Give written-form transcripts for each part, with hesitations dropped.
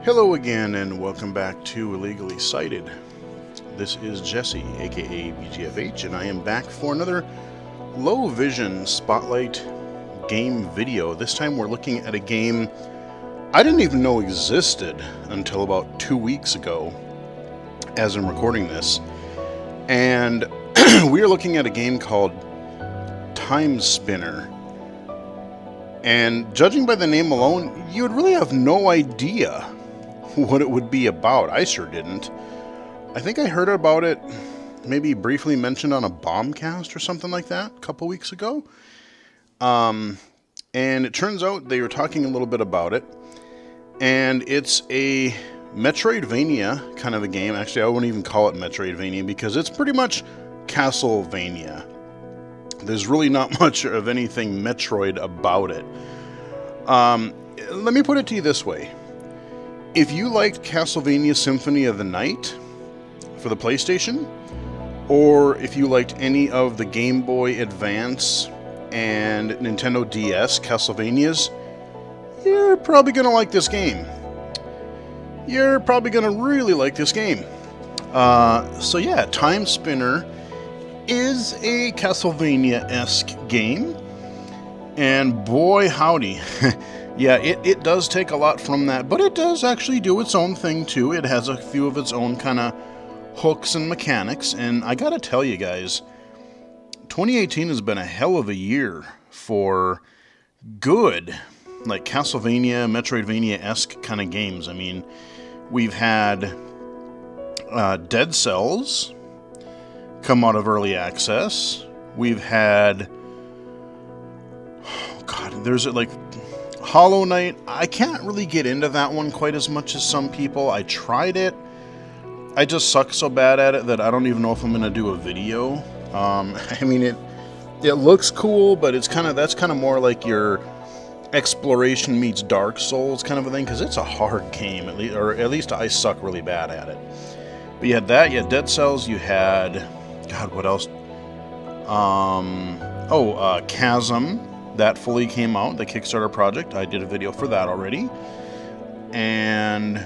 Hello again, and welcome back to Illegally Cited. This is Jesse, aka BGFH, and I am back for another low vision spotlight game video. This time we're looking at a game I didn't even know existed until about 2 weeks ago, as I'm recording this. And we are looking at a game called Timespinner. And judging by the name alone, you would really have no idea what it would be about. I sure didn't. I think I heard about it maybe briefly mentioned on a Bombcast or something like that a couple weeks ago. And it turns out they were talking a little bit about it. And it's a Metroidvania kind of a game. Actually, I wouldn't even call it Metroidvania because it's pretty much Castlevania. There's really not much of anything Metroid about it. Let me put it to you this way. If you liked Castlevania Symphony of the Night for the PlayStation, or if you liked any of the Game Boy Advance and Nintendo DS Castlevanias, you're probably going to like this game. You're probably going to really like this game. So yeah, Timespinner is a Castlevania-esk game, and boy howdy. Yeah, it does take a lot from that, but it does actually do its own thing too. It has a few of its own kind of hooks and mechanics, and I gotta tell you guys, 2018 has been a hell of a year for good, like Castlevania, Metroidvania-esque kind of games. I mean, we've had Dead Cells come out of early access. We've had, oh God, there's like Hollow Knight. I can't really get into that one quite as much as some people. I tried it. I just suck so bad at it that I don't even know if I'm gonna do a video. I mean, it looks cool, but it's that's kind of more like your exploration meets Dark Souls kind of a thing, because it's a hard game, at least I suck really bad at it. But you had that, you had Dead Cells, you had, God, what else? Chasm. That fully came out, the Kickstarter project. I did a video for that already. And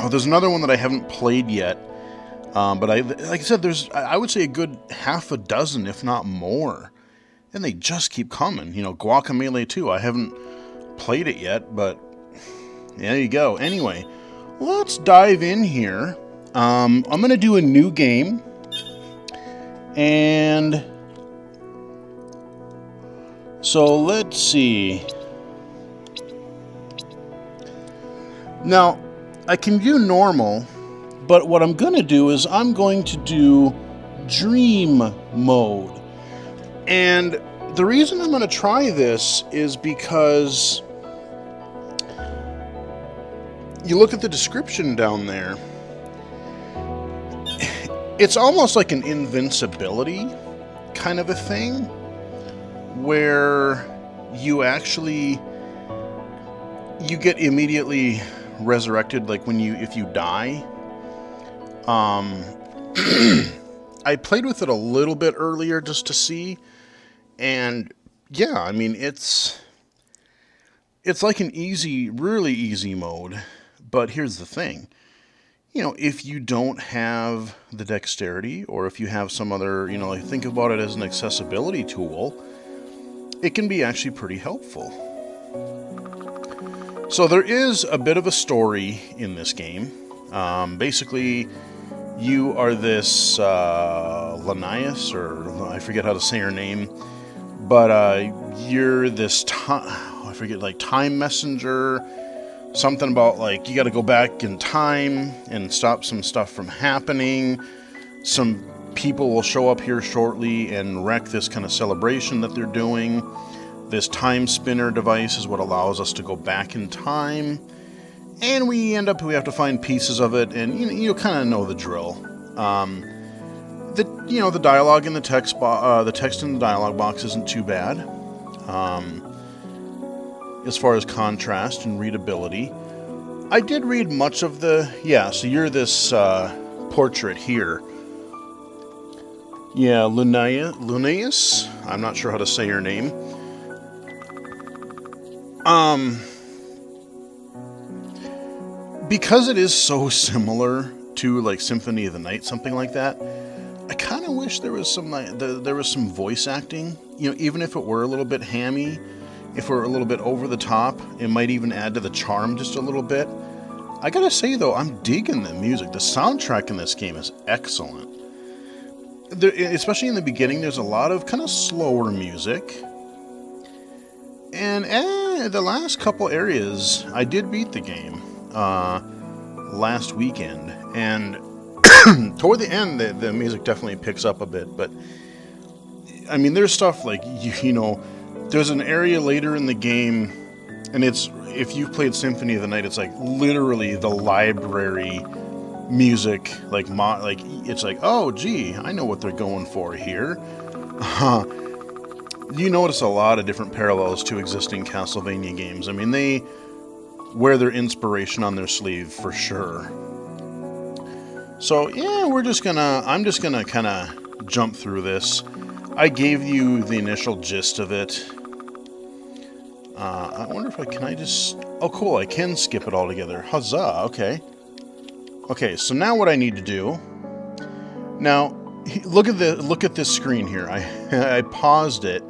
there's another one that I haven't played yet. But like I said, there's, I would say, a good half a dozen, if not more. And they just keep coming. You know, Guacamelee 2, I haven't played it yet, but there you go. Anyway, let's dive in here. I'm going to do a new game. And so let's see. Now, I can do normal, but what I'm going to do is I'm going to do dream mode. And the reason I'm going to try this is because you look at the description down there. It's almost like an invincibility kind of a thing, where you get immediately resurrected, like if you die. I played with it a little bit earlier just to see, and yeah, I mean, it's like an really easy mode. But here's the thing. You know, if you don't have the dexterity, or if you have some other, like, think about it as an accessibility tool, it can be actually pretty helpful. So there is a bit of a story in this game. Basically, you are this Linnaeus, or I forget how to say her name, but you're this time messenger. Something about, like, you got to go back in time and stop some stuff from happening. Some people will show up here shortly and wreck this kind of celebration that they're doing. This time spinner device is what allows us to go back in time. And we have to find pieces of it, and you kind of know the drill. The dialogue in the text in the dialogue box isn't too bad. As far as contrast and readability. I did read much of so you're this portrait here. Yeah, Linnaeus? I'm not sure how to say her name. because it is so similar to like Symphony of the Night, something like that, I kind of wish there was some voice acting. You know, even if it were a little bit hammy, if it were a little bit over the top, it might even add to the charm just a little bit. I gotta say though, I'm digging the music. The soundtrack in this game is excellent. Especially in the beginning, there's a lot of kind of slower music. And the last couple areas, I did beat the game last weekend. And toward the end, the music definitely picks up a bit. But, I mean, there's stuff like, you know, there's an area later in the game, and it's, if you've played Symphony of the Night, it's like literally the library music, like it's like, oh gee, I know what they're going for here. You notice a lot of different parallels to existing Castlevania games. I mean, they wear their inspiration on their sleeve for sure. So yeah, I'm just gonna kind of jump through this. I gave you the initial gist of it. I wonder if oh cool, I can skip it all together. Huzzah, okay. Okay, so now what I need to do... Now, look at this screen here. I paused it,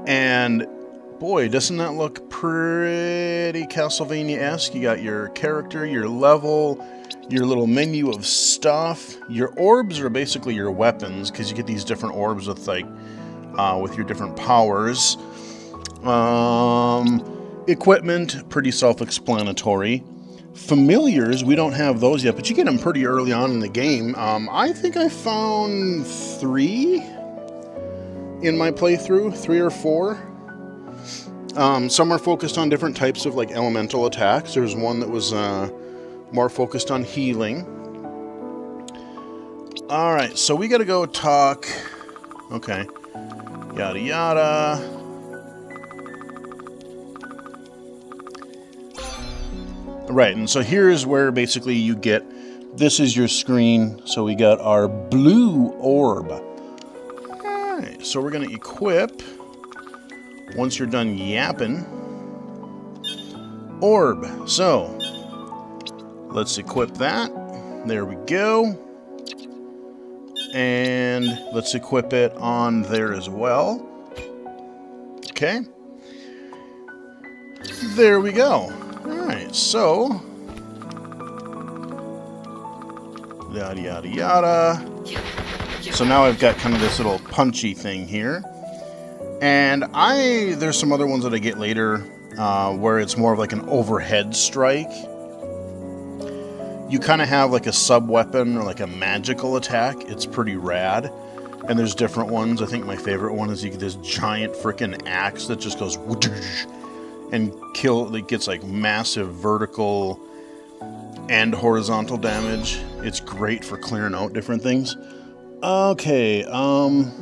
and boy, doesn't that look pretty Castlevania-esque? You got your character, your level, your little menu of stuff. Your orbs are basically your weapons, because you get these different orbs with with your different powers. Equipment, pretty self-explanatory. Familiars, we don't have those yet, but you get them pretty early on in the game. I think I found 3 in my playthrough, 3 or 4. Some are focused on different types of like elemental attacks. There's one that was more focused on healing. Alright, so we gotta go talk. Okay. Yada yada. Right, and so here's where basically you get, this is your screen, so we got our blue orb. Alright, so we're going to equip, once you're done yapping, orb. So, let's equip that. There we go. And let's equip it on there as well. Okay. There we go. Alright, so, yada yada yada. So now I've got kind of this little punchy thing here. And there's some other ones that I get later where it's more of like an overhead strike. You kind of have like a sub-weapon or like a magical attack. It's pretty rad. And there's different ones. I think my favorite one is you get this giant freaking axe that just goes whoosh, and it gets like massive vertical and horizontal damage. It's great for clearing out different things. Okay, alright,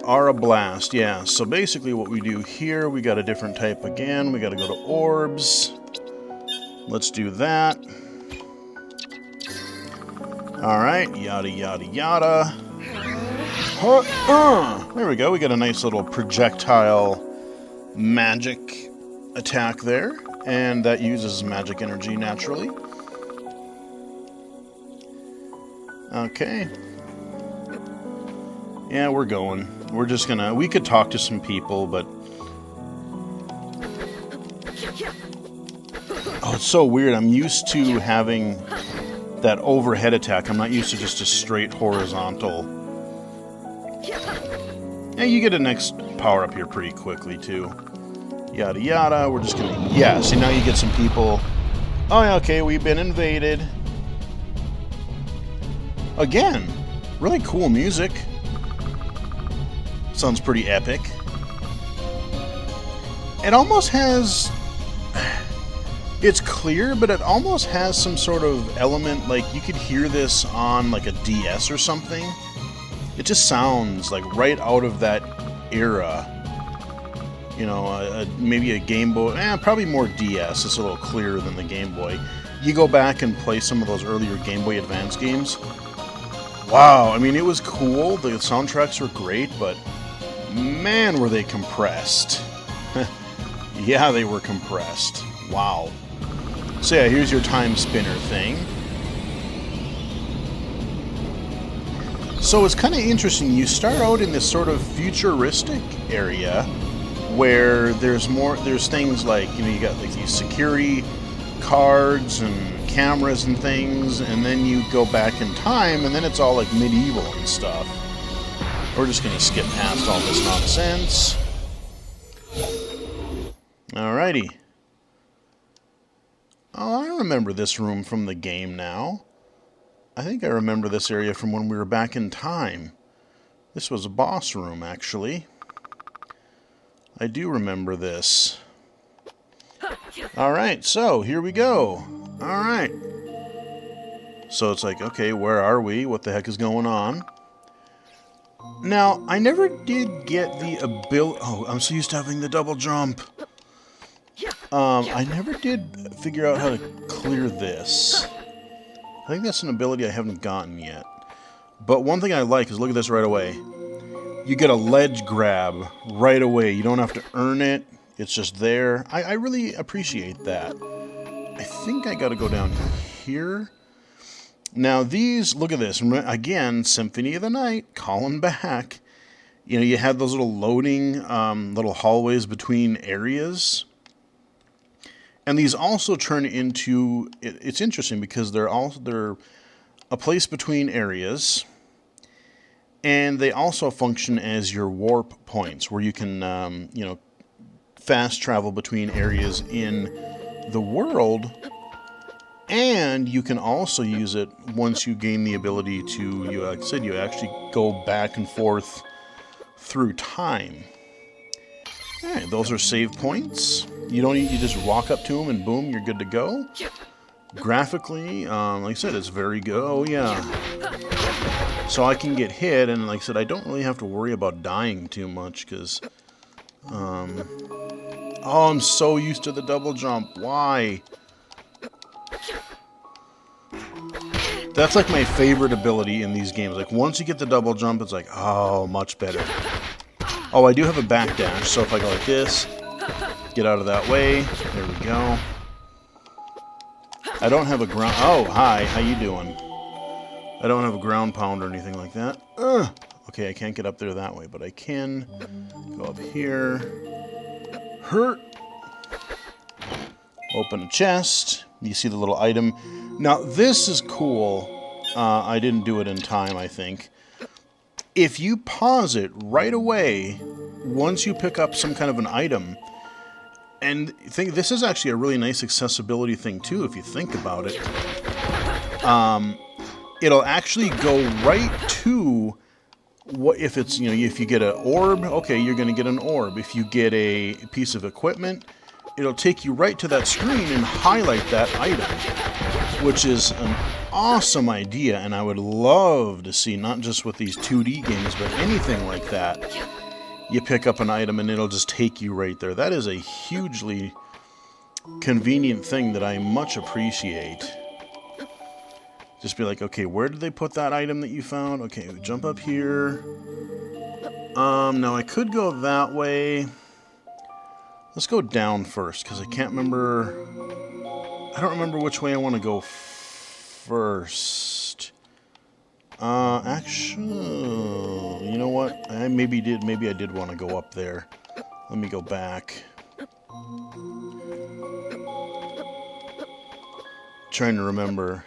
Aura Blast, yeah. So basically what we do here, we got a different type again. We gotta go to orbs. Let's do that. Alright, yada yada yada. There we go, we got a nice little projectile magic attack there, and that uses magic energy naturally. Okay. Yeah, we're going. We're just gonna... We could talk to some people, but... Oh, it's so weird. I'm used to having that overhead attack. I'm not used to just a straight horizontal. Yeah, you get a next power up here pretty quickly, too. Yada yada, we're just gonna... Yeah, see, now you get some people... Oh, yeah, okay, we've been invaded. Again, really cool music. Sounds pretty epic. It almost has... It's clear, but it almost has some sort of element, like you could hear this on like a DS or something. It just sounds like right out of that era. You know, maybe a Game Boy, probably more DS. It's a little clearer than the Game Boy. You go back and play some of those earlier Game Boy Advance games. Wow, I mean, it was cool. The soundtracks were great, but man, were they compressed. Yeah, they were compressed. Wow. So yeah, here's your Timespinner thing. So it's kind of interesting. You start out in this sort of futuristic area where there's things like, you know, you got like these security cards and cameras and things, and then you go back in time, and then it's all like medieval and stuff. We're just going to skip past all this nonsense. Alrighty. Oh, I remember this room from the game now. I think I remember this area from when we were back in time. This was a boss room, actually. I do remember this. Alright, so here we go. Alright. So it's like, okay, where are we? What the heck is going on? Now, I never did get the ability... Oh, I'm so used to having the double jump. I never did figure out how to clear this. I think that's an ability I haven't gotten yet. But one thing I like is, look at this right away. You get a ledge grab right away. You don't have to earn it. It's just there. I really appreciate that. I think I got to go down here. Now these, look at this. Again, Symphony of the Night, calling back. You know, you had those little loading, little hallways between areas. And these also turn into, it's interesting because they're a place between areas, and they also function as your warp points, where you can, you know, fast travel between areas in the world, and you can also use it once you gain the ability to, like I said, you actually go back and forth through time. Alright, those are save points. You just walk up to them and boom, you're good to go. Graphically, like I said, it's very good. Oh yeah. So I can get hit, and like I said, I don't really have to worry about dying too much, because... oh, I'm so used to the double jump. Why? That's like my favorite ability in these games. Like, once you get the double jump, it's like, oh, much better. Oh, I do have a backdash, so if I go like this, get out of that way. There we go. I don't have a ground... Oh, hi. How you doing? I don't have a ground pound or anything like that. Okay, I can't get up there that way, but I can go up here. Hurt. Open a chest. You see the little item. Now, this is cool. I didn't do it in time, I think. If you pause it right away, once you pick up some kind of an item, and this is actually a really nice accessibility thing too, if you think about it. It'll actually go right to what if it's, you know, if you get an orb, okay, you're going to get an orb. If you get a piece of equipment, it'll take you right to that screen and highlight that item, which is an awesome idea, and I would love to see, not just with these 2D games, but anything like that. You pick up an item and it'll just take you right there. That is a hugely convenient thing that I much appreciate. Just be like, okay, where did they put that item that you found? Okay, jump up here. Now I could go that way. Let's go down first, because I can't remember... I don't remember which way I want to go first. Actually, you know what? Maybe I did want to go up there. Let me go back. Trying to remember.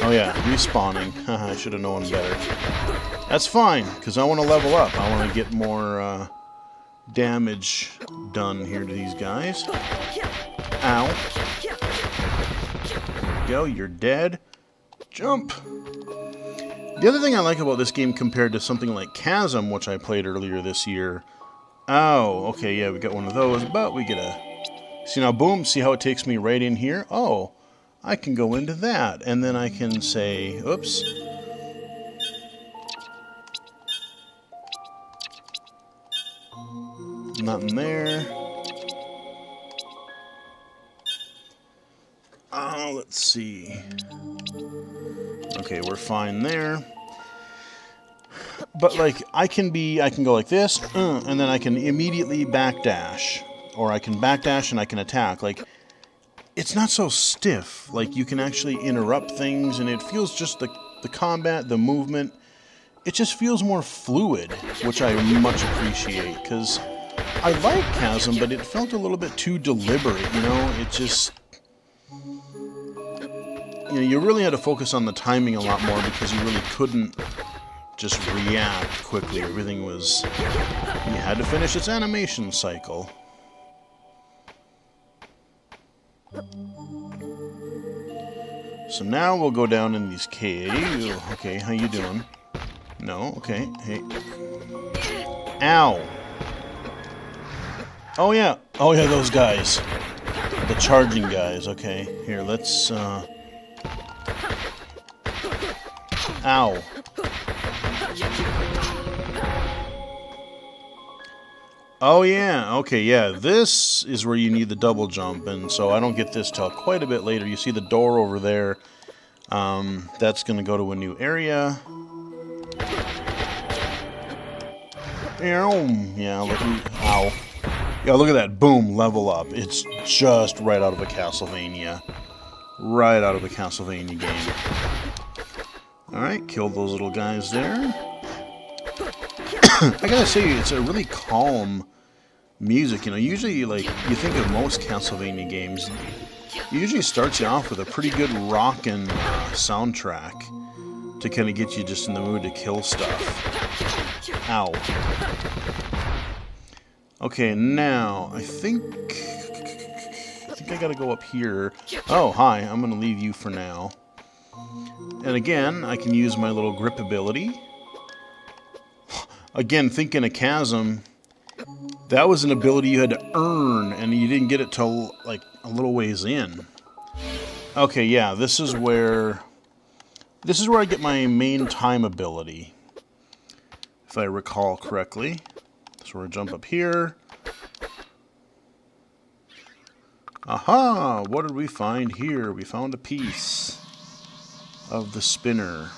Oh yeah, respawning. I should have known better. That's fine, because I want to level up. I want to get more damage done here to these guys. Ow. There we go, you're dead. Jump. The other thing I like about this game compared to something like Chasm, which I played earlier this year... Oh, okay, yeah, we got one of those, but we get a... See now, boom, see how it takes me right in here? Oh, I can go into that, and then I can say, oops. Nothing there. Oh, let's see. Okay, we're fine there. But like, I can go like this, and then I can immediately backdash. Or I can backdash and I can attack. Like, it's not so stiff. Like, you can actually interrupt things, and it feels just the combat, the movement, it just feels more fluid, which I much appreciate, because I like Chasm, but it felt a little bit too deliberate, you know? It just... You know, you really had to focus on the timing a lot more, because you really couldn't just react quickly. Everything was... You had to finish its animation cycle. So now we'll go down in these caves. Okay, how you doing? No, okay, hey. Ow! Oh yeah, those guys. The charging guys, okay. Here, let's, Ow. Oh yeah, okay, yeah, this is where you need the double jump, and so I don't get this till quite a bit later. You see the door over there. That's gonna go to a new area. Yeah, ow. Yeah, look at that, boom, level up. It's just right out of a Castlevania. Right out of a Castlevania game. Alright, kill those little guys there. I gotta say, it's a really calm music, you know. Usually, like, you think of most Castlevania games, it usually starts you off with a pretty good rockin' soundtrack to kind of get you just in the mood to kill stuff. Ow. Okay, now, I think I gotta go up here. Oh, hi, I'm gonna leave you for now. And again, I can use my little grip ability. Again, thinking of Chasm, that was an ability you had to earn, and you didn't get it till, like, a little ways in. Okay, yeah, this is where I get my main time ability, if I recall correctly. So we're gonna jump up here. Aha! What did we find here? We found a piece of the spinner.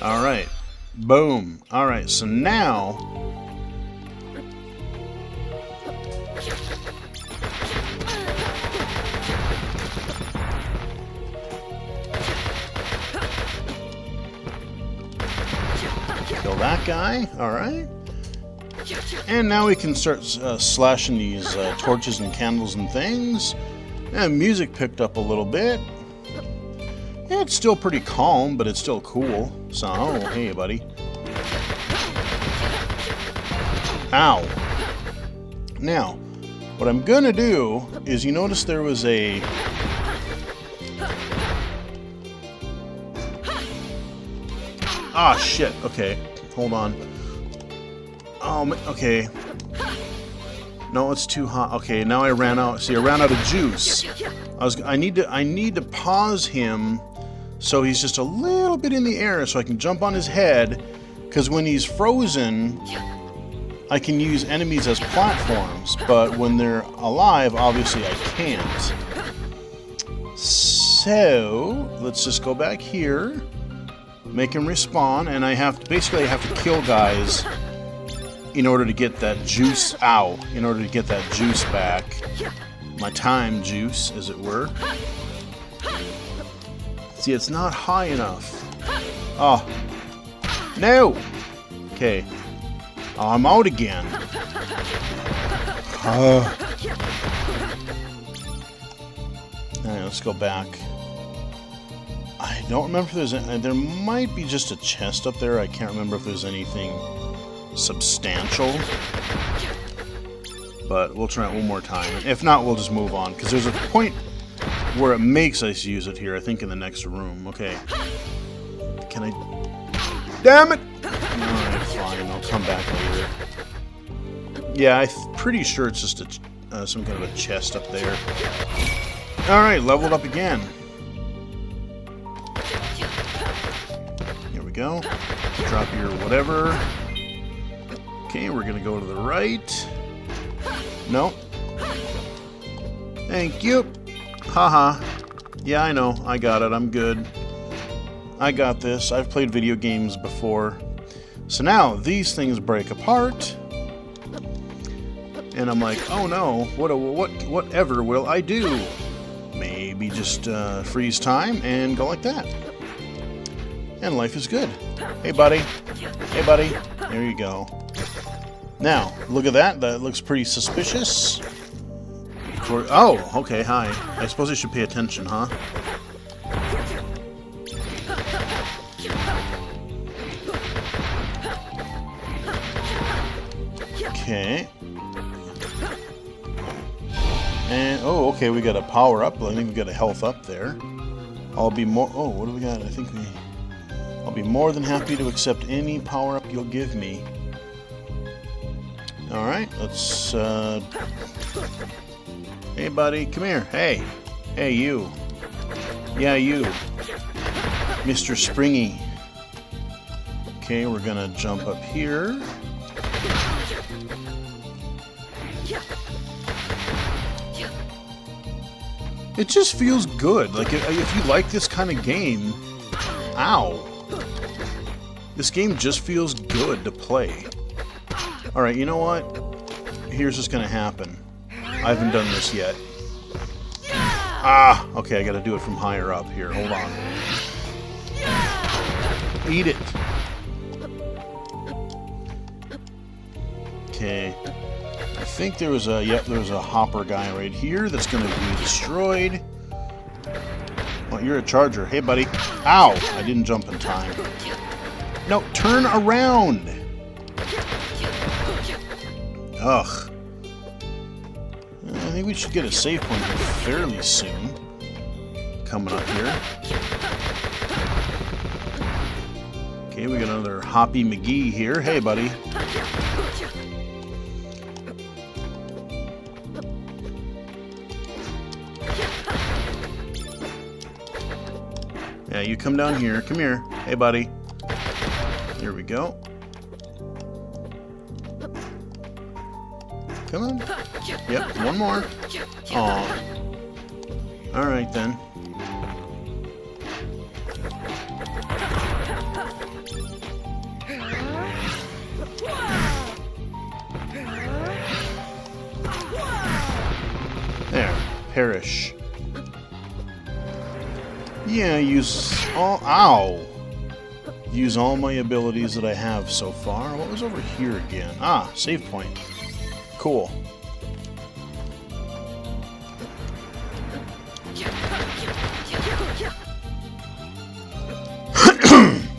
Alright. Boom. Alright, so now... Kill that guy. Alright. And now we can start slashing these torches and candles and things. And music picked up a little bit. Yeah, it's still pretty calm, but it's still cool. So, oh, hey, buddy. Ow. Now, what I'm gonna do is, you notice there was a... Ah, shit. Okay, hold on. Oh, okay. No, it's too hot. Okay, now I ran out. See, I ran out of juice. I need to pause him so he's just a little bit in the air so I can jump on his head, because when he's frozen, I can use enemies as platforms, but when they're alive, obviously I can't. So, let's just go back here, make him respawn, and I have to kill guys in order to get that juice, in order to get that juice back. My time juice, as it were. See, it's not high enough. Oh. No! Okay. Oh, I'm out again. Alright, let's go back. I don't remember if there's... There might be just a chest up there. I can't remember if there's anything substantial. But we'll try it one more time. If not, we'll just move on, because there's a point where it makes us use it here, I think, in the next room. Okay. Can I... Damn it! Alright, fine. I'll come back later. Yeah, I'm pretty sure it's just some kind of a chest up there. Alright, leveled up again. Here we go. Drop your whatever. Okay, we're gonna go to the right. No. Thank you. Haha. Yeah, I know. I got it. I'm good. I got this. I've played video games before. So now, these things break apart. And I'm like, oh no, whatever will I do? Maybe just freeze time and go like that. And life is good. Hey, buddy. Hey, buddy. There you go. Now, look at that. That looks pretty suspicious. Oh, okay, hi. I suppose I should pay attention, huh? Okay. And, oh, okay, we got a power up. I think we got a health up there. I'll be more... Oh, what do we got? I think we... I'll be more than happy to accept any power up you'll give me. Alright, let's, Hey, buddy, come here. Hey. Hey, you. Yeah, you. Mr. Springy. Okay, we're gonna jump up here. It just feels good. Like, if you like this kind of game... Ow. This game just feels good to play. Alright, you know what? Here's what's gonna happen. I haven't done this yet. Ah! Okay, I gotta do it from higher up here. Hold on. Eat it! Okay. I think there was a... Yep, there was a hopper guy right here that's gonna be destroyed. Well, you're a charger. Hey, buddy. Ow! I didn't jump in time. No, turn around! Ugh. I think we should get a save point here fairly soon. Coming up here. Okay, we got another Hoppy McGee here. Hey, buddy. Yeah, you come down here. Come here. Hey, buddy. There we go. Come on. Yep, one more. Aw. Alright then. There. Perish. Yeah, use all... Ow! Use all my abilities that I have so far. What was over here again? Ah, save point. Cool.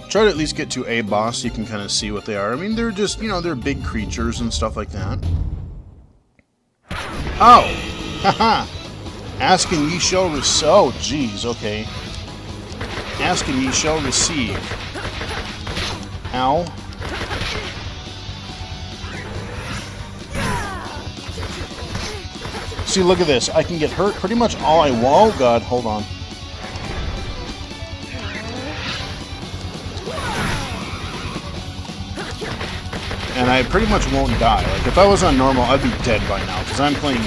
Try to at least get to a boss so you can kind of see what they are. I mean, they're just, you know, they're big creatures and stuff like that. Oh! Haha! Ask and ye shall receive. Oh, jeez, okay. Ask and ye shall receive. Ow. See, look at this. I can get hurt pretty much all I want. Oh, God, hold on. And I pretty much won't die. Like, if I was on normal, I'd be dead by now, because I'm playing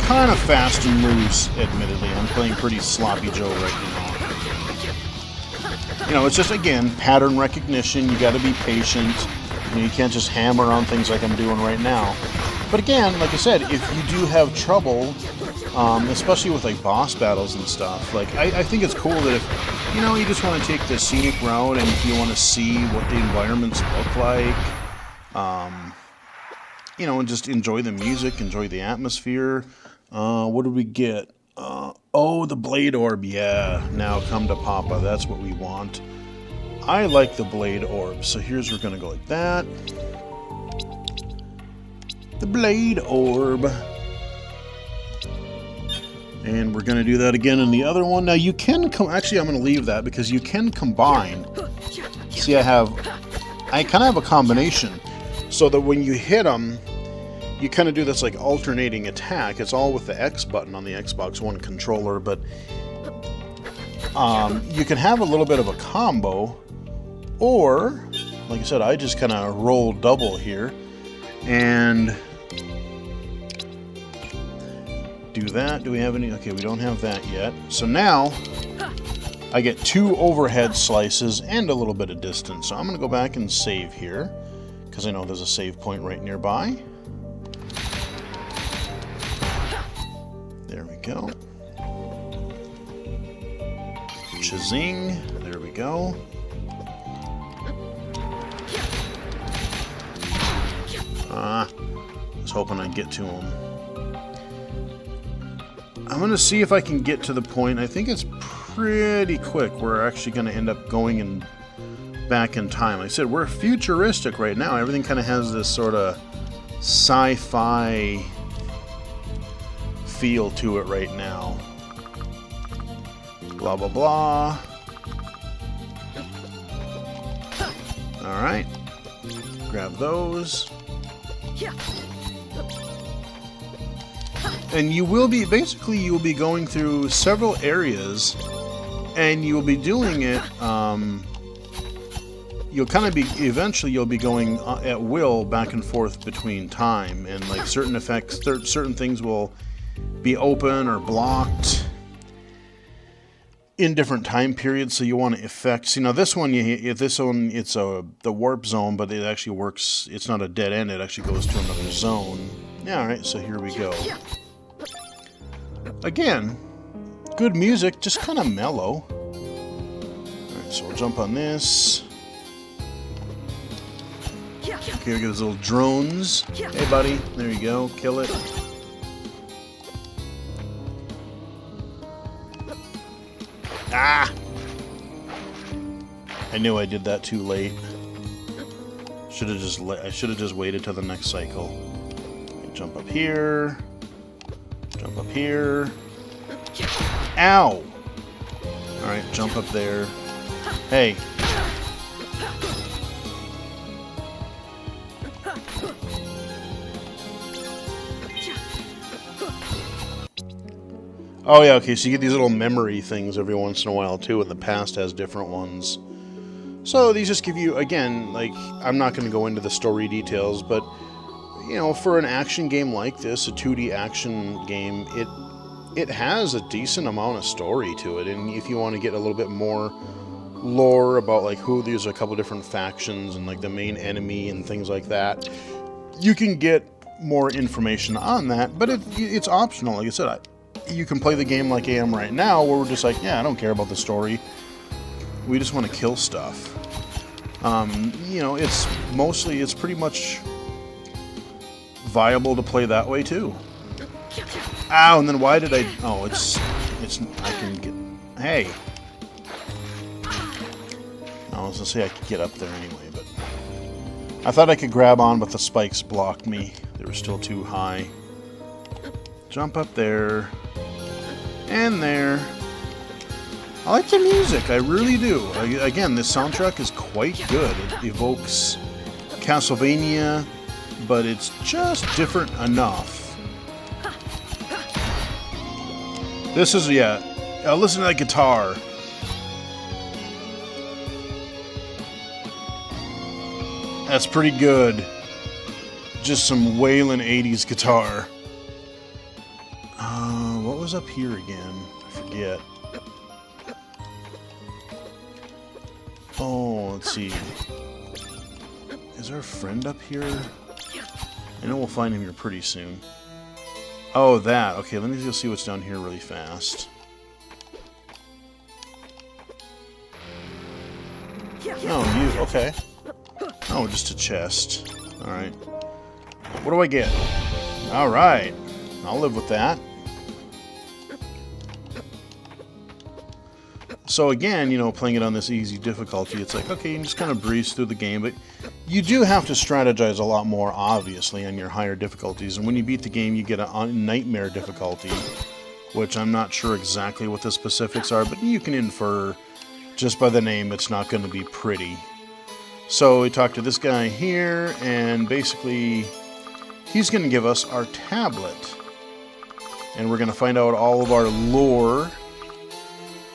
kind of fast and loose, admittedly. I'm playing pretty sloppy Joe right now. You know, it's just, again, pattern recognition. You got to be patient. You can't just hammer on things like I'm doing right now. But again, like I said, if you do have trouble, especially with like boss battles and stuff, like I think it's cool that if, you know, you just want to take the scenic route and if you want to see what the environments look like, you know, and just enjoy the music, enjoy the atmosphere. What did we get? Oh, the Blade Orb, yeah. Now come to Papa, that's what we want. I like the Blade Orb, so here's we're gonna go like that. The Blade Orb. And we're going to do that again in the other one. Now you can actually, I'm going to leave that because you can combine. See, I kind of have a combination so that when you hit them, you kind of do this like alternating attack. It's all with the X button on the Xbox One controller, but you can have a little bit of a combo, or like I said, I just kind of roll double here and do that. Do we have any? Okay, we don't have that yet. So now I get 2 overhead slices and a little bit of distance. So I'm going to go back and save here because I know there's a save point right nearby. There we go. Chazing. There we go. I was hoping I'd get to him. I'm going to see if I can get to the point. I think it's pretty quick. We're actually going to end up going back in time. Like I said, we're futuristic right now. Everything kind of has this sort of sci-fi feel to it right now. Blah, blah, blah. Alright. Grab those. And you will be, basically, you'll be going through several areas, and you'll be doing it, you'll kind of be, eventually you'll be going at will back and forth between time, and like certain effects, certain things will be open or blocked in different time periods, so you want to effects. You know, this one, it's the warp zone, but it actually works, it's not a dead end, it actually goes to another zone. Yeah, alright, so here we go. Again, good music, just kind of mellow. Alright, so we'll jump on this. Okay, we get those little drones. Hey, buddy, there you go, kill it. Ah! I knew I did that too late. I should have just waited till the next cycle. Jump up here. Jump up here. Ow! Alright, jump up there. Hey. Oh yeah, okay, so you get these little memory things every once in a while too, and the past has different ones. So these just give you, again, like, I'm not going to go into the story details, but, you know, for an action game like this, a 2D action game, it has a decent amount of story to it, and if you want to get a little bit more lore about, like, there's a couple different factions and, like, the main enemy and things like that, you can get more information on that, but it's optional. Like I said, you can play the game like I am right now, where we're just like, yeah, I don't care about the story. We just want to kill stuff. You know, it's pretty much viable to play that way too. Ow, and then why did I... Oh, I can get... Hey! I was gonna say I could get up there anyway, but... I thought I could grab on, but the spikes blocked me. They were still too high. Jump up there. And there. I like the music, I really do. Again, this soundtrack is quite good. It evokes Castlevania, but it's just different enough. This is, yeah. Listen to that guitar. That's pretty good. Just some wailing 80s guitar. What was up here again? I forget. Oh, let's see. Is there a friend up here? I know we'll find him here pretty soon. Oh, that. Okay, let me go see what's down here really fast. Oh, you. Okay. Oh, just a chest. Alright. What do I get? Alright. I'll live with that. So again, you know, playing it on this easy difficulty, it's like, okay, you can just kind of breeze through the game, but you do have to strategize a lot more, obviously, on your higher difficulties. And when you beat the game, you get a nightmare difficulty, which I'm not sure exactly what the specifics are, but you can infer just by the name it's not going to be pretty. So we talk to this guy here, and basically he's going to give us our tablet. And we're going to find out all of our lore.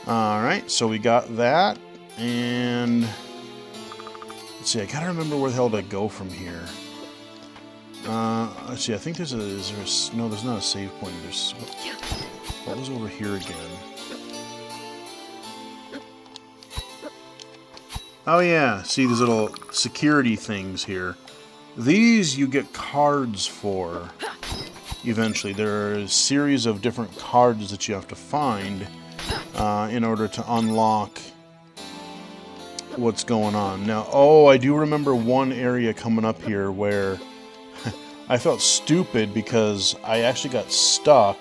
Alright, so we got that, and let's see, I gotta remember where the hell to go from here. Let's see, I think there's no, there's not a save point. What was over here again? Oh yeah, see these little security things here. These you get cards for. eventually. There are a series of different cards that you have to find in order to unlock what's going on. Now, oh, I do remember one area coming up here where I felt stupid because I actually got stuck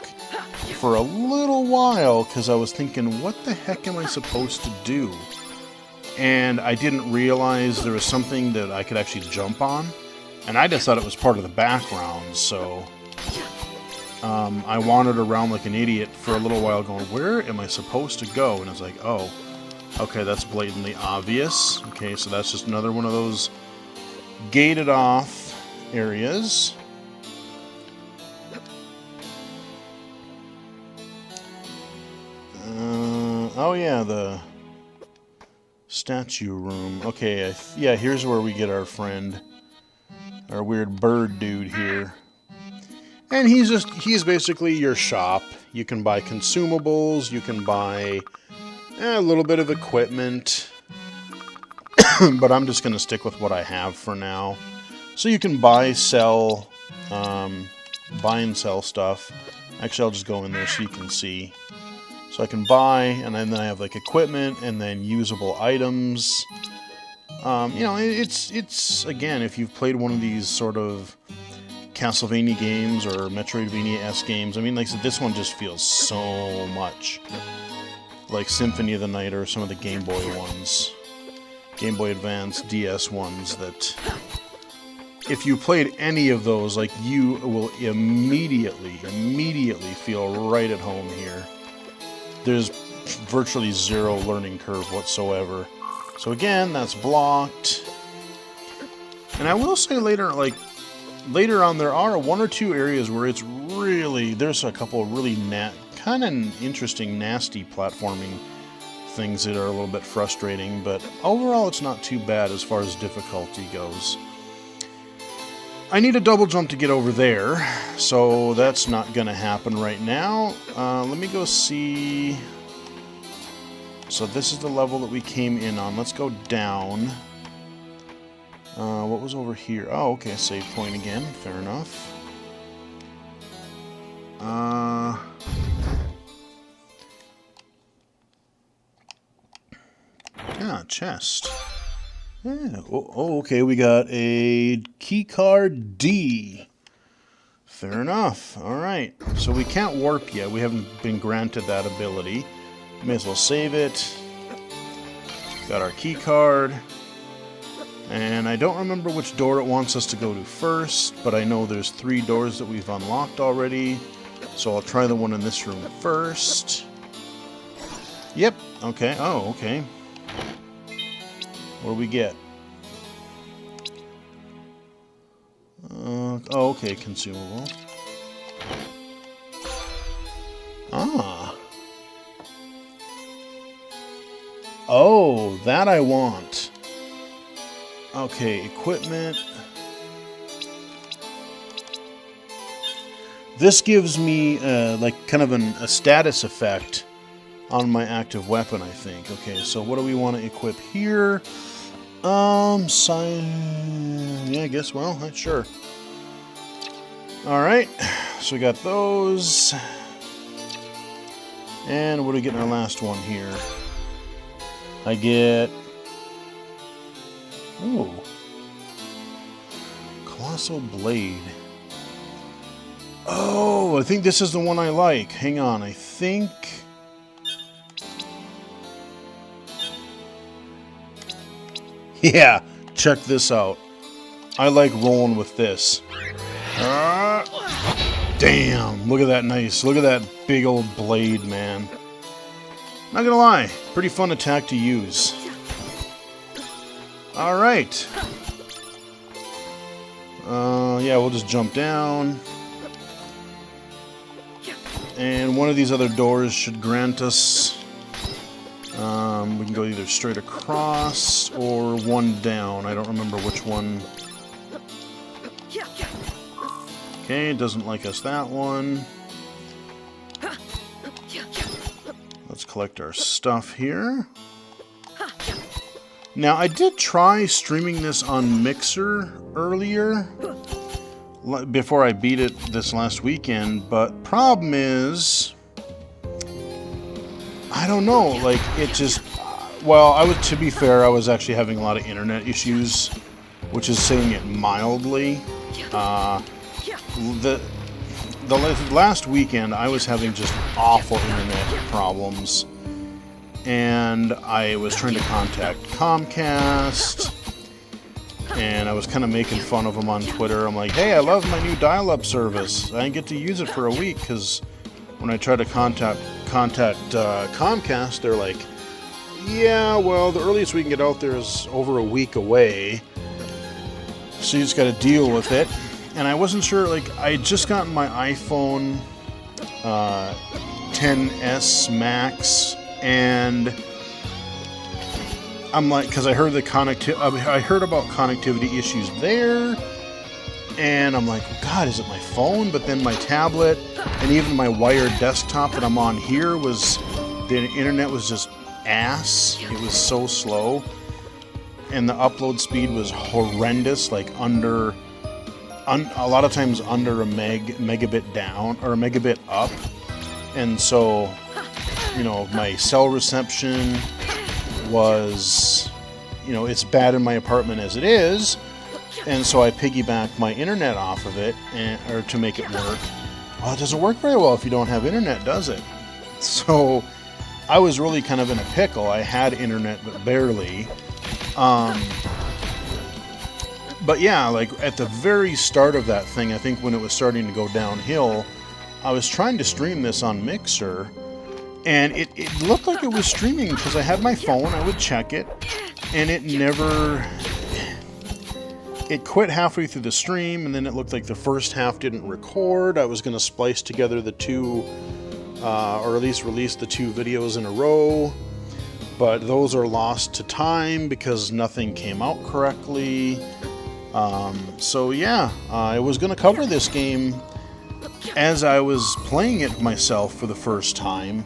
for a little while because I was thinking, what the heck am I supposed to do? And I didn't realize there was something that I could actually jump on. And I just thought it was part of the background, so I wandered around like an idiot for a little while going, where am I supposed to go? And I was like, oh, okay, that's blatantly obvious. Okay, so that's just another one of those gated off areas. Oh yeah, the statue room. Okay, yeah, here's where we get our friend. Our weird bird dude here. And he's basically your shop. You can buy consumables, you can buy a little bit of equipment. But I'm just going to stick with what I have for now. So you can buy and sell stuff. Actually, I'll just go in there so you can see. So I can buy, and then I have like equipment, and then usable items. You know, it's again, if you've played one of these sort of Castlevania games or Metroidvania-esk games, I mean, like I said, this one just feels so much like Symphony of the Night or some of the Game Boy ones, Game Boy Advance, DS ones, that if you played any of those, like, you will immediately feel right at home here. There's virtually zero learning curve whatsoever. So again, that's blocked. And I will say later on, there are one or two areas where it's really, there's a couple of really kind of interesting, nasty platforming things that are a little bit frustrating, but overall it's not too bad as far as difficulty goes. I need a double jump to get over there, so that's not going to happen right now. Let me go see. So this is the level that we came in on. Let's go down. What was over here? Oh, okay, save point again. Fair enough. Yeah, chest. Yeah. Oh, okay, we got a key card D. Fair enough. Alright. So we can't warp yet. We haven't been granted that ability. May as well save it. Got our key card. And I don't remember which door it wants us to go to first, but I know there's 3 doors that we've unlocked already. So I'll try the one in this room first. Yep. Okay. Oh, okay. What do we get? Oh, okay, consumable. Ah. Oh, that I want. Okay, equipment. This gives me like kind of a status effect on my active weapon, I think. Okay, so what do we want to equip here? Yeah, I guess, well, sure. Alright, so we got those. And what do we get in our last one here? I get... Ooh. Colossal Blade. Oh, I think this is the one I like. Hang on, I think... Yeah, check this out. I like rolling with this. Damn, look at that look at that big old blade, man. Not gonna lie, pretty fun attack to use. Alright. Yeah, we'll just jump down. And one of these other doors should grant us... we can go either straight across or one down. I don't remember which one. Okay, doesn't like us that one. Let's collect our stuff here. Now, I did try streaming this on Mixer earlier. before I beat it this last weekend. But problem is, I don't know. Like, it just... Well, to be fair, I was actually having a lot of internet issues, which is saying it mildly. The last weekend, I was having just awful internet problems, and I was trying to contact Comcast, and I was kind of making fun of them on Twitter. I'm like, hey, I love my new dial-up service. I didn't get to use it for a week, because when I tried to contact Comcast, they're like, yeah, well, the earliest we can get out there is over a week away, so you just got to deal with it. And I wasn't sure, like, I had just gotten my iPhone XS Max, and I'm like, because I heard I heard about connectivity issues there, and I'm like, God, is it my phone? But then my tablet and even my wired desktop that I'm on here the internet was just ass. It was so slow, and the upload speed was horrendous, like a lot of times under a megabit down or a megabit up. And so, my cell reception was, it's bad in my apartment as it is. And so I piggybacked my internet off of it or to make it work. Well, it doesn't work very well if you don't have internet, does it? So I was really kind of in a pickle. I had internet, but barely. But yeah, like at the very start of that thing, I think when it was starting to go downhill, I was trying to stream this on Mixer, and it looked like it was streaming because I had my phone, I would check it, and it quit halfway through the stream, and then it looked like the first half didn't record. I was going to splice together the two, or at least release the two videos in a row, but those are lost to time because nothing came out correctly. So yeah, I was going to cover this game as I was playing it myself for the first time,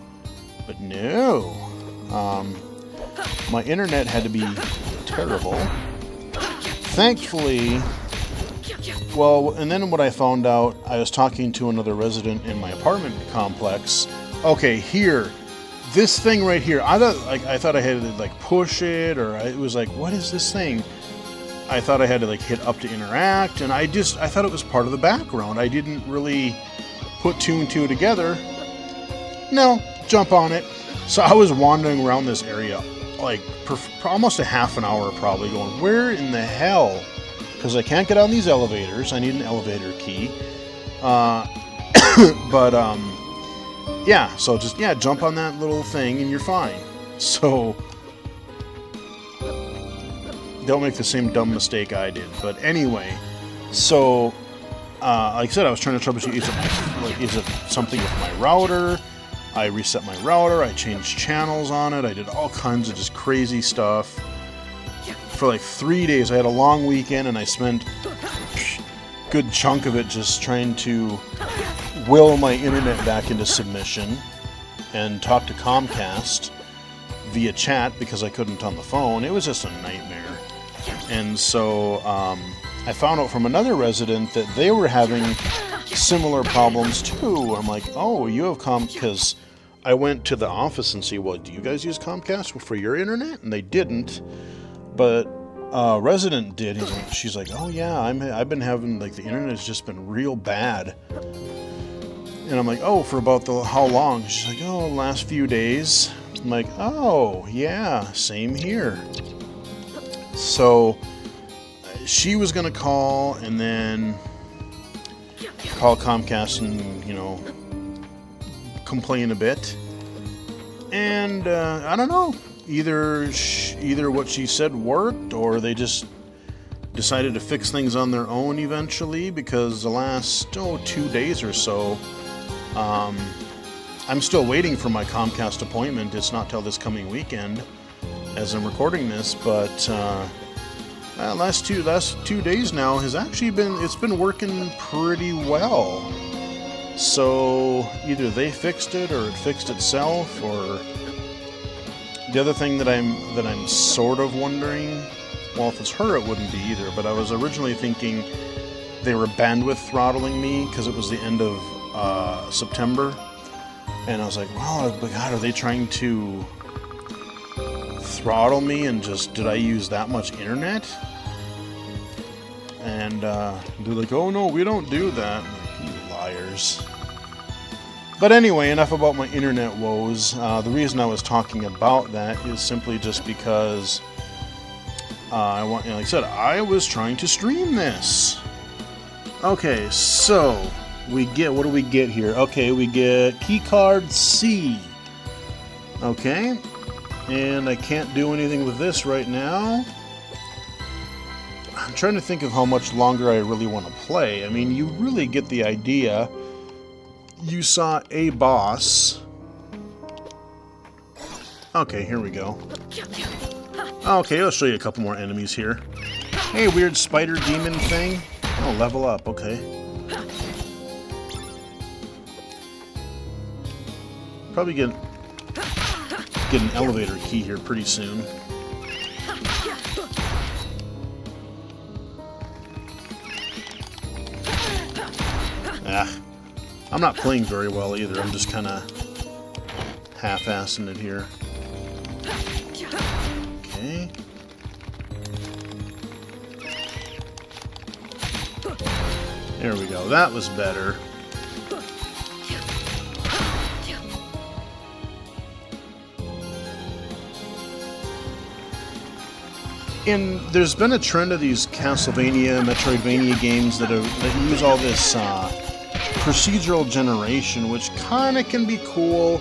but no. My internet had to be terrible. Thankfully, well, and then what I found out, I was talking to another resident in my apartment complex. Okay, here, this thing right here, I thought I had to like push it, or it was like, what is this thing? I thought I had to like hit up to interact, and I thought it was part of the background. I didn't really put two and two together. No, jump on it. So I was wandering around this area like for almost a half an hour probably, going, where in the hell? Because I can't get on these elevators. I need an elevator key. Yeah, so just, jump on that little thing and you're fine. So don't make the same dumb mistake I did. But anyway, so like I said, I was trying to troubleshoot, is it something with my router? I reset my router, I changed channels on it, I did all kinds of just crazy stuff. For like 3 days, I had a long weekend, and I spent a good chunk of it just trying to will my internet back into submission and talk to Comcast via chat because I couldn't on the phone. It was just a nightmare. And so I found out from another resident that they were having similar problems too. I'm like, oh, you have because I went to the office and see, well, do you guys use Comcast for your internet? And they didn't, but resident did. She's like, oh yeah, I've been having, like, the internet has just been real bad. And I'm like, oh, for about how long? She's like, oh, last few days. I'm like, oh yeah, same here. So she was gonna call and then call Comcast and, complain a bit. And I don't know, either what she said worked, or they just decided to fix things on their own eventually, because the last 2 days or so, I'm still waiting for my Comcast appointment. It's not till this coming weekend as I'm recording this, but last two days now has actually been working pretty well. So either they fixed it or it fixed itself, or the other thing that I'm sort of wondering, well, if it's her it wouldn't be either, but I was originally thinking they were bandwidth throttling me because it was the end of September. And I was like, wow, God, are they trying to throttle me? And just, did I use that much internet? And they're like, oh no, we don't do that. I'm like, you liars. But anyway, enough about my internet woes. The reason I was talking about that is simply just because like I said, I was trying to stream this. Okay, so we get, what do we get here? Okay, we get keycard C. Okay, and I can't do anything with this right now. I'm trying to think of how much longer I really want to play. I mean, you really get the idea. You saw a boss. Okay, here we go. Okay, I'll show you a couple more enemies here. Hey, weird spider demon thing. Oh, level up, okay. Probably get an elevator key here pretty soon. I'm not playing very well either. I'm just kind of half-assing it here. Okay. There we go. That was better. And there's been a trend of these Castlevania, Metroidvania games that use all this procedural generation, which kind of can be cool,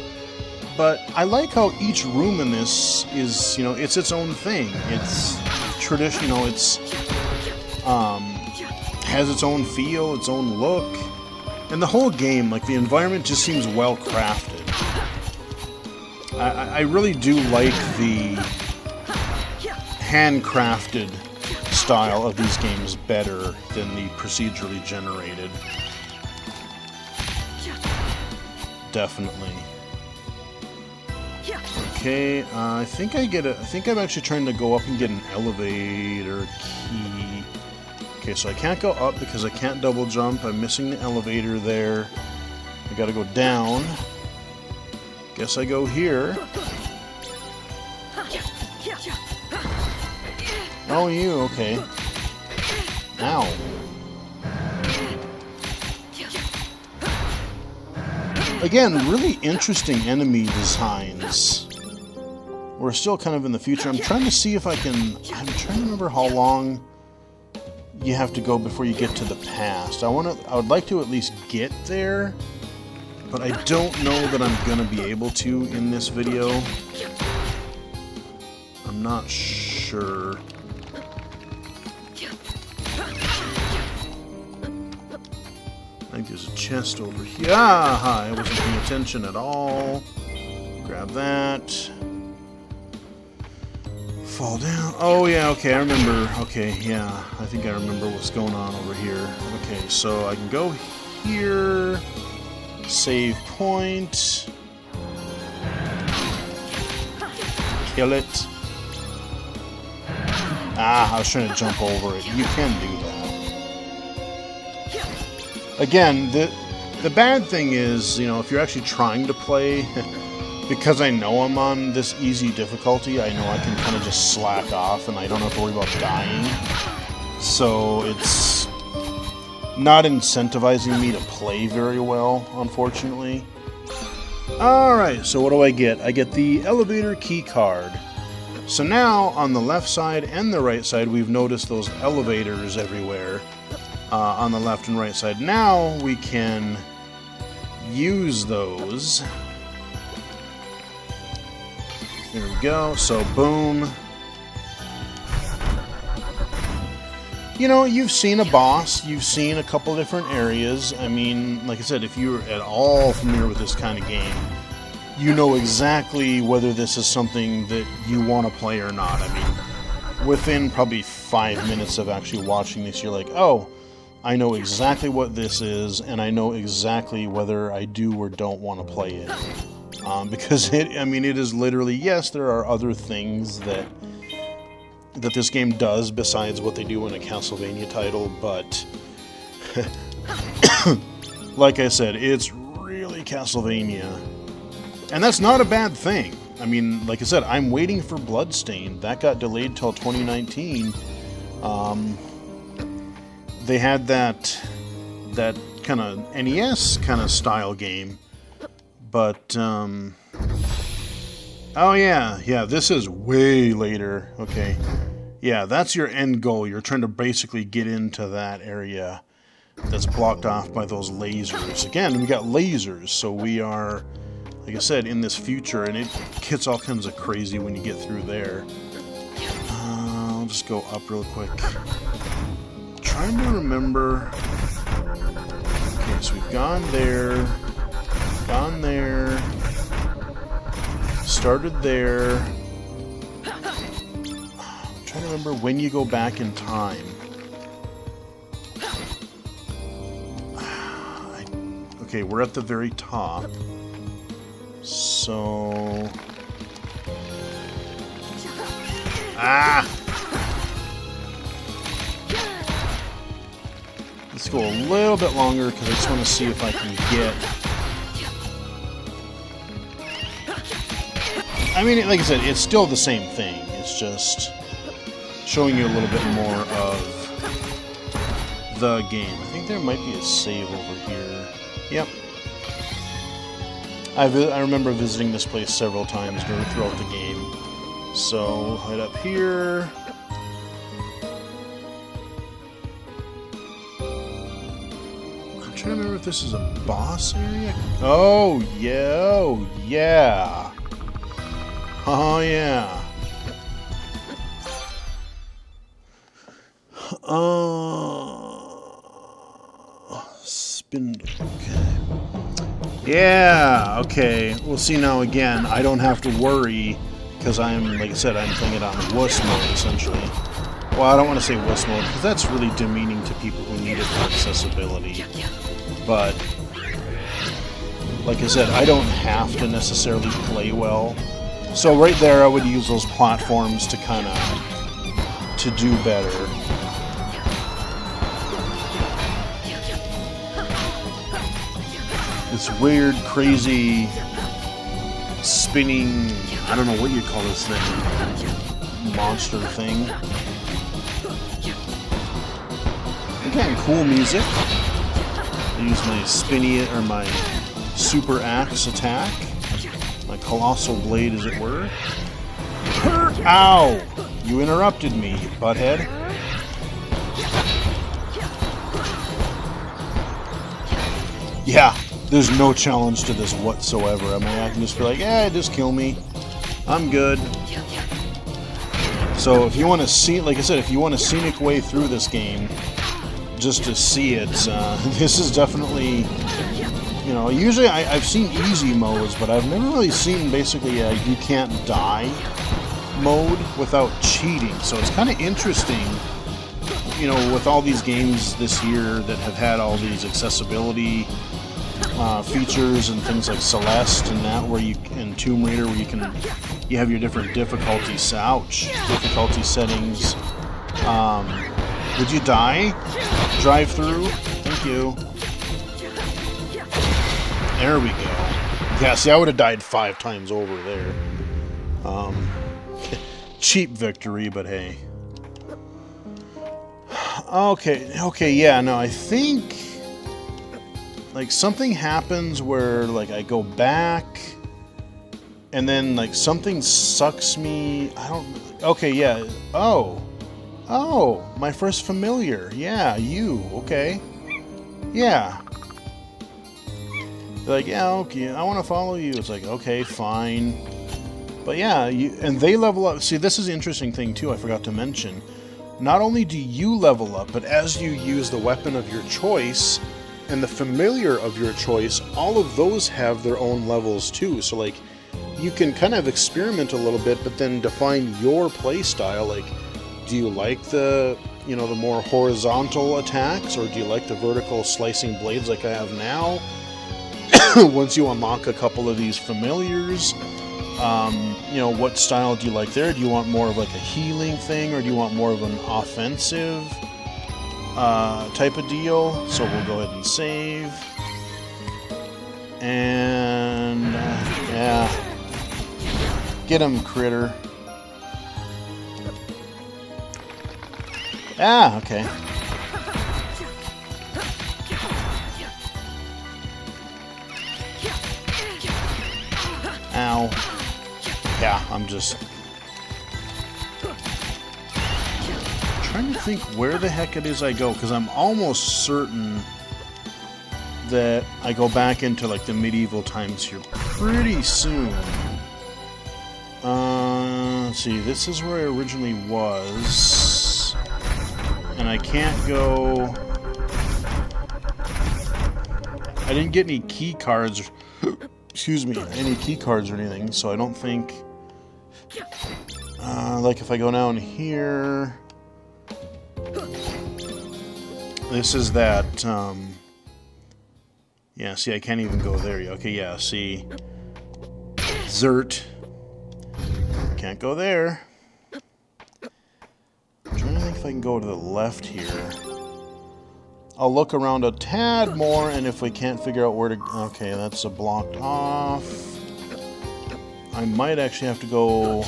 but I like how each room in this is, you know, it's its own thing. It's traditional. It's has its own feel, its own look, and the whole game, like the environment, just seems well crafted. I really do like the handcrafted style of these games better than the procedurally generated. Definitely. Okay, I think I'm actually trying to go up and get an elevator key. Okay, so I can't go up because I can't double jump. I'm missing the elevator there. I gotta go down. Guess I go here. Oh, you, okay. Ow. Again, really interesting enemy designs. We're still kind of in the future. I'm trying to see if I'm trying to remember how long you have to go before you get to the past. I would like to at least get there, but I don't know that I'm gonna be able to in this video. I'm not sure. I think there's a chest over here. Ah, I wasn't paying attention at all. Grab that. Fall down. Oh, yeah, okay, I remember. Okay, yeah, I think I remember what's going on over here. Okay, so I can go here. Save point. Kill it. Ah, I was trying to jump over it. You can do that. Again, the bad thing is, you know, if you're actually trying to play, because I know I'm on this easy difficulty, I know I can kind of just slack off and I don't have to worry about dying. So it's not incentivizing me to play very well, unfortunately. Alright, so what do I get? I get the elevator key card. So now, on the left side and the right side, we've noticed those elevators everywhere. On the left and right side. Now we can use those. There we go. So boom. You know, you've seen a boss. You've seen a couple different areas. I mean, like I said, if you're at all familiar with this kind of game, you know exactly whether this is something that you want to play or not. I mean, within probably 5 minutes of actually watching this, you're like, oh, I know exactly what this is, and I know exactly whether I do or don't want to play it. Because it is literally, yes, there are other things that this game does besides what they do in a Castlevania title, but like I said, it's really Castlevania. And that's not a bad thing. I mean, like I said, I'm waiting for Bloodstained. That got delayed till 2019. They had that kind of NES kind of style game. But, oh yeah, this is way later. Okay. Yeah, that's your end goal. You're trying to basically get into that area that's blocked off by those lasers. Again, we got lasers, so we are, like I said, in this future, and it gets all kinds of crazy when you get through there. I'll just go up real quick. Trying to remember. Okay, so we've gone there, started there. I'm trying to remember when you go back in time. Okay, we're at the very top. So... Let's go a little bit longer because I just want to see if I can get... I mean, like I said, it's still the same thing. It's just showing you a little bit more of the game. I think there might be a save over here. Yep. I remember visiting this place several times throughout the game. So, we'll head up here. I'm trying to remember if this is a boss area. Oh, yeah. Oh, yeah. Oh, yeah. Spindle. Okay. Yeah, okay. Well, see, now again, I don't have to worry because I'm, like I said, I'm playing it on wuss mode, essentially. Well, I don't want to say wuss mode because that's really demeaning to people who need it for accessibility. But, like I said, I don't have to necessarily play well. So right there, I would use those platforms to kind of, to do better. This weird, crazy, spinning, I don't know what you call this thing, monster thing. Again, cool music. I use my spinny, or my super axe attack. My colossal blade, as it were. Ow! You interrupted me, you butthead. Yeah. There's no challenge to this whatsoever. I mean, I can just be like, yeah, just kill me. I'm good. So if you want to see, like I said, if you want a scenic way through this game, just to see it, this is definitely, you know, usually I've seen easy modes, but I've never really seen basically a you can't die mode without cheating. So it's kind of interesting, you know, with all these games this year that have had all these accessibility features and things like Celeste and that, where you, and Tomb Raider, where you have your different difficulty settings. Would you die? Drive through? Thank you. There we go. Yeah, see, I would have died 5 times over there. Cheap victory, but hey. Okay, yeah, no, I think like something happens where like I go back and then like something sucks me. I don't. Okay, yeah. Oh, my first familiar. Yeah, you. Okay. Yeah. They're like, yeah, okay, I want to follow you. It's like, okay, fine. But yeah, and they level up. See, this is an interesting thing too. I forgot to mention. Not only do you level up, but as you use the weapon of your choice and the familiar of your choice, all of those have their own levels too. So like, you can kind of experiment a little bit, but then define your play style. Like, do you like the, you know, the more horizontal attacks, or do you like the vertical slicing blades like I have now? Once you unlock a couple of these familiars, you know, what style do you like there? Do you want more of like a healing thing, or do you want more of an offensive type of deal. So we'll go ahead and save. And yeah, get him, critter. Ah, okay. Ow. Yeah, I'm just trying to think where the heck it is I go, because I'm almost certain that I go back into like the medieval times here pretty soon. Let's see, this is where I originally was, and I can't go. I didn't get any key cards. Excuse me, any key cards or anything, so I don't think. Like if I go down here, this is that. Yeah, see, I can't even go there. Okay, yeah, see. Zert. Can't go there. I'm trying to think if I can go to the left here. I'll look around a tad more, and if we can't figure out where to... Okay, that's blocked off. I might actually have to go...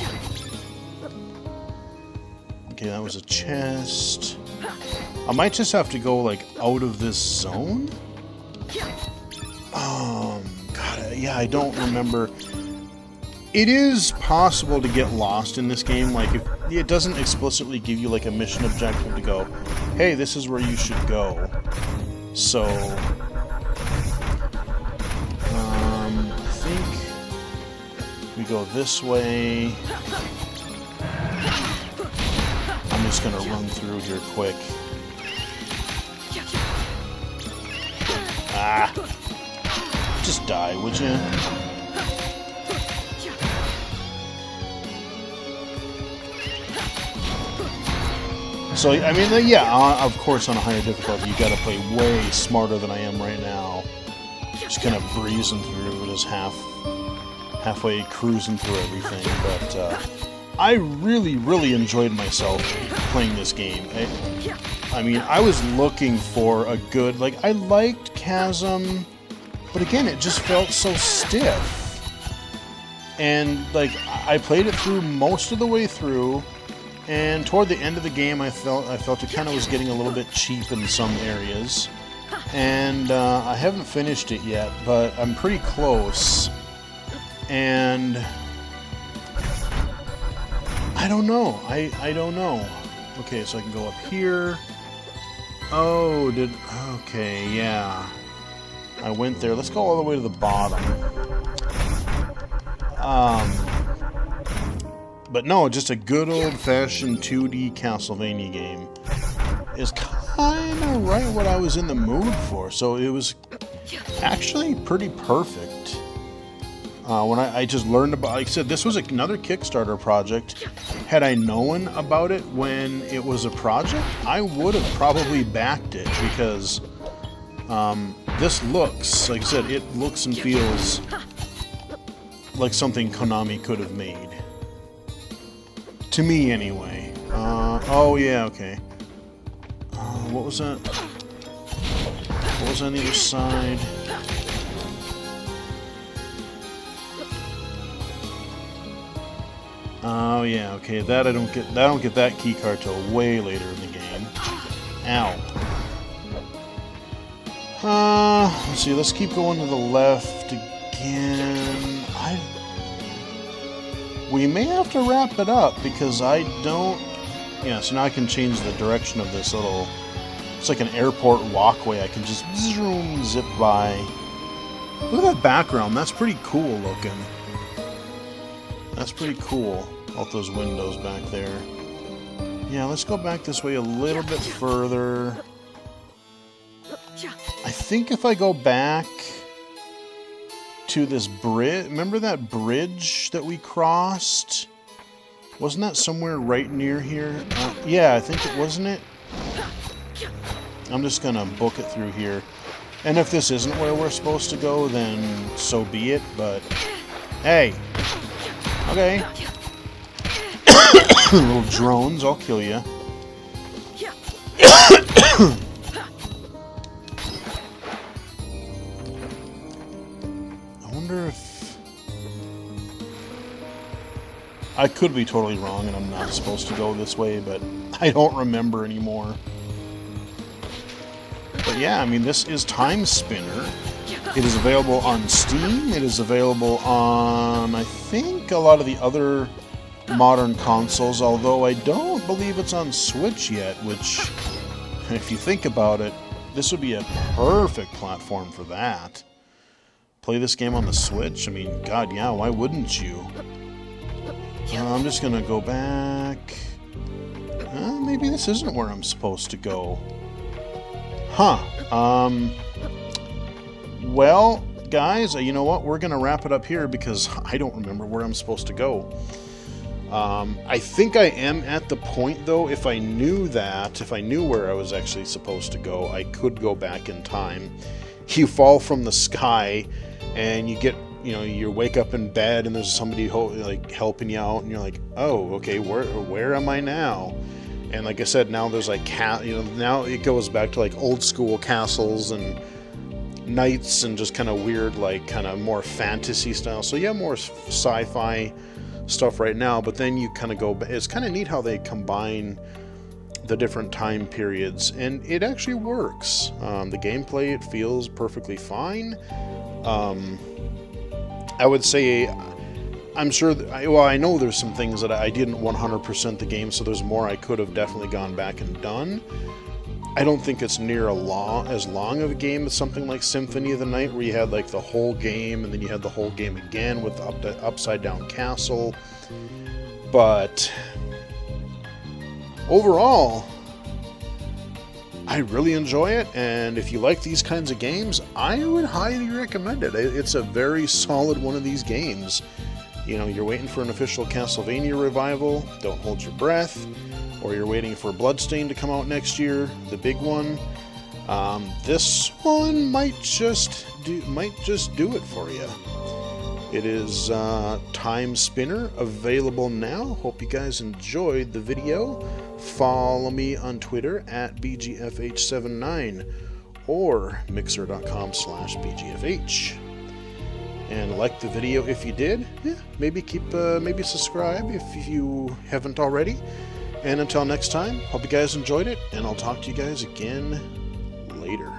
Okay, that was a chest. I might just have to go, like, out of this zone? God, yeah, I don't remember. It is possible to get lost in this game. Like, if it doesn't explicitly give you like a mission objective to go, hey, this is where you should go. So, I think we go this way. I'm just gonna run through here quick. Ah. Just die, would you? So, I mean, yeah, of course on a higher difficulty you gotta play way smarter than I am right now. Just kind of breezing through, just halfway cruising through everything, but I really enjoyed myself playing this game. I mean, I was looking for a good, like, I liked Chasm, but again, it just felt so stiff. And, like, I played it through most of the way through, and toward the end of the game, I felt it kind of was getting a little bit cheap in some areas. And I haven't finished it yet, but I'm pretty close. And I don't know. I don't know. Okay, so I can go up here. Oh, okay, yeah. I went there. Let's go all the way to the bottom. But no, just a good old-fashioned 2D Castlevania game is kind of right what I was in the mood for. So it was actually pretty perfect. When I just learned about, like I said, this was another Kickstarter project. Had I known about it when it was a project, I would have probably backed it, because this looks, like I said, it looks and feels like something Konami could have made. To me, anyway. Oh, yeah, okay. What was that? What was on the other side? Oh yeah, okay. That I don't get that key card till way later in the game. Ow. Let's see. Let's keep going to the left again. We may have to wrap it up, because I don't... Yeah, so now I can change the direction of this little... It's like an airport walkway. I can just zoom, zip by. Look at that background. That's pretty cool looking. That's pretty cool. All those windows back there. Yeah, let's go back this way a little bit further. I think if I go back to this bridge... Remember that bridge that we crossed? Wasn't that somewhere right near here? Yeah, I think it... Wasn't it? I'm just gonna book it through here. And if this isn't where we're supposed to go, then so be it, but... Hey! Okay. Little drones, I'll kill you. wonder if... I could be totally wrong and I'm not supposed to go this way, but I don't remember anymore. But yeah, I mean, this is Timespinner. It is available on Steam. It is available on, I think, a lot of the other modern consoles, although I don't believe it's on Switch yet, which, if you think about it, this would be a perfect platform for that. Play this game on the Switch? I mean, God, yeah, why wouldn't you? I'm just going to go back. Maybe this isn't where I'm supposed to go. Huh. Well, guys, you know what? We're going to wrap it up here because I don't remember where I'm supposed to go. I think I am at the point, though, if I knew where I was actually supposed to go, I could go back in time. You fall from the sky, and you get, you wake up in bed, and there's somebody like helping you out, and you're like, oh, okay, where am I now? And like I said, now there's like now it goes back to like old school castles and knights and just kind of weird, like kind of more fantasy style. So yeah, more sci-fi stuff right now, but then you kind of go, it's kind of neat how they combine the different time periods, and it actually works. The gameplay, it feels perfectly fine. I would say, I'm sure, I know there's some things that I didn't 100% the game, so there's more I could have definitely gone back and done. I don't think it's near as long of a game as something like Symphony of the Night, where you had like the whole game, and then you had the whole game again with the upside down castle. But overall, I really enjoy it, and if you like these kinds of games, I would highly recommend it. It's a very solid one of these games. You're waiting for an official Castlevania revival, don't hold your breath. Or you're waiting for Bloodstain to come out next year, the big one. This one might just do it for you. It is Timespinner, available now. Hope you guys enjoyed the video. Follow me on Twitter at BGFH79 or mixer.com/BGFH. And like the video if you did. Yeah, maybe subscribe if you haven't already. And until next time, hope you guys enjoyed it, and I'll talk to you guys again later.